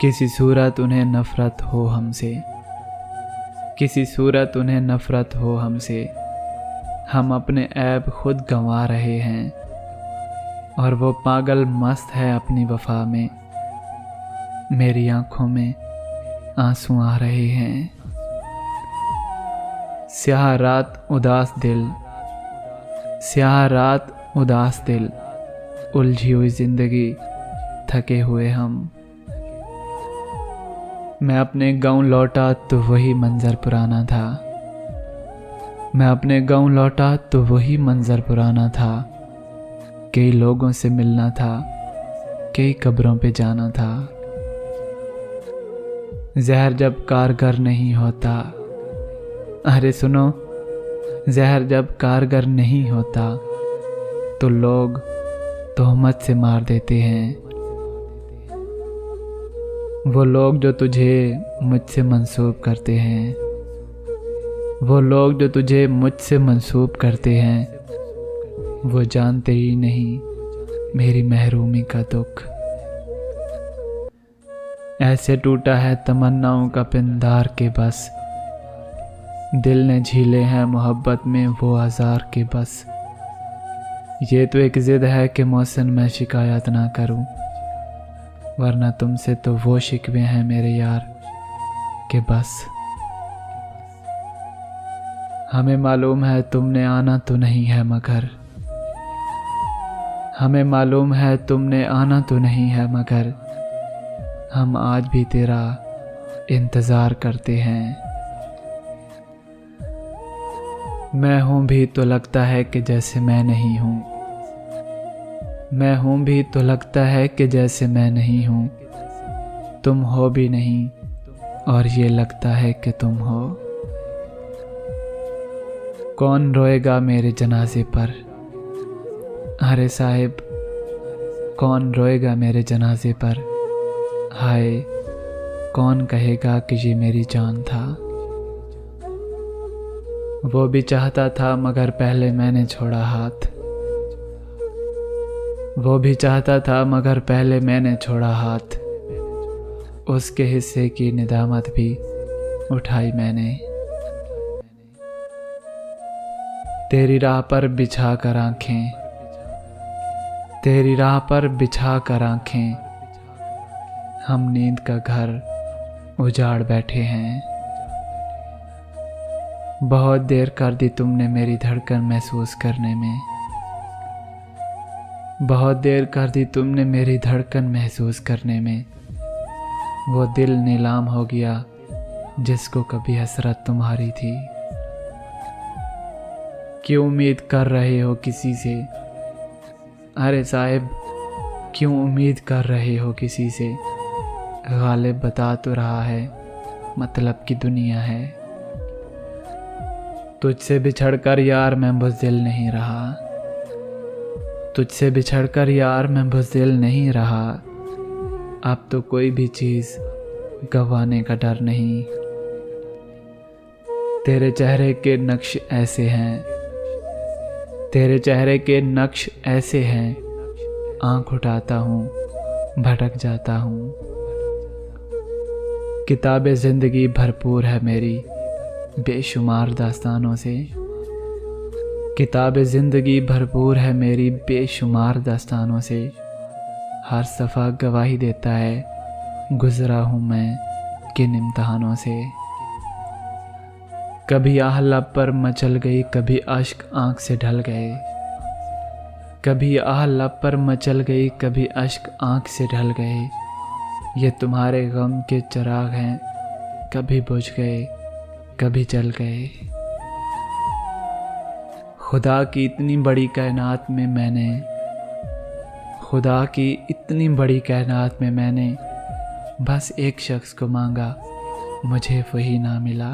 किसी सूरत उन्हें नफ़रत हो हमसे, किसी सूरत उन्हें नफ़रत हो हमसे। हम अपने ऐब खुद गंवा रहे हैं और वो पागल मस्त है अपनी वफ़ा में। मेरी आँखों में आंसू आ रहे हैं। स्याह रात उदास दिल, स्याह रात उदास दिल, उलझी हुई ज़िंदगी, थके हुए हम। मैं अपने गाँव लौटा तो वही मंज़र पुराना था, मैं अपने गाँव लौटा तो वही मंज़र पुराना था। कई लोगों से मिलना था, कई कब्रों पे जाना था। जहर जब कारगर नहीं होता, अरे सुनो, जहर जब कारगर नहीं होता तो लोग तोहमत से मार देते हैं। वो लोग जो तुझे मुझसे मंसूब करते हैं, वो लोग जो तुझे मुझसे मंसूब करते हैं, वो जानते ही नहीं मेरी महरूमी का दुख। ऐसे टूटा है तमन्नाओं का पिंदार के बस, दिल ने झीले हैं मोहब्बत में वो आज़ार के बस। ये तो एक ज़िद है कि मौसम में शिकायत ना करूं, वरना तुमसे तो वो शिकवे हैं मेरे यार के बस। हमें मालूम है तुमने आना तो नहीं है मगर, हमें मालूम है तुमने आना तो नहीं है मगर, हम आज भी तेरा इंतज़ार करते हैं। मैं हूँ भी तो लगता है कि जैसे मैं नहीं हूँ, मैं हूँ भी तो लगता है कि जैसे मैं नहीं हूँ। तुम हो भी नहीं और ये लगता है कि तुम हो। कौन रोएगा मेरे जनाजे पर, अरे साहिब कौन रोएगा मेरे जनाजे पर। हाय कौन कहेगा कि ये मेरी जान था। वो भी चाहता था मगर पहले मैंने छोड़ा हाथ, वो भी चाहता था मगर पहले मैंने छोड़ा हाथ। उसके हिस्से की निदामत भी उठाई मैंने। तेरी राह पर बिछा कर आँखें, तेरी राह पर बिछा कर आँखें, हम नींद का घर उजाड़ बैठे हैं। बहुत देर कर दी तुमने मेरी धड़कन महसूस करने में, बहुत देर कर दी तुमने मेरी धड़कन महसूस करने में। वो दिल नीलाम हो गया जिसको कभी हसरत तुम्हारी थी। क्यों उम्मीद कर रहे हो किसी से, अरे साहिब क्यों उम्मीद कर रहे हो किसी से। गालिब बता तो रहा है मतलब की दुनिया है। तुझसे बिछड़कर यार मैं बुज़दिल नहीं रहा, तुझसे बिछड़कर यार मैं बुज़दिल नहीं रहा। अब तो कोई भी चीज़ गंवाने का डर नहीं। तेरे चेहरे के नक्श ऐसे हैं, तेरे चेहरे के नक्श ऐसे हैं, आँख उठाता हूँ भटक जाता हूँ। किताबे ज़िंदगी भरपूर है मेरी बेशुमार दास्तानों से, किताबे ज़िंदगी भरपूर है मेरी बेशुमार दास्तानों से। हर सफ़ा गवाही देता है गुज़रा हूँ मैं किन इम्तहानों से। कभी आह लब पर मचल गई, कभी अश्क आँख से ढल गए, कभी आह लब पर मचल गई, कभी अश्क आँख से ढल गए। ये तुम्हारे गम के चिराग हैं, कभी बुझ गए कभी जल गए। खुदा की इतनी बड़ी कायनात में मैंने, खुदा की इतनी बड़ी कायनात में मैंने बस एक शख्स को मांगा, मुझे वही ना मिला।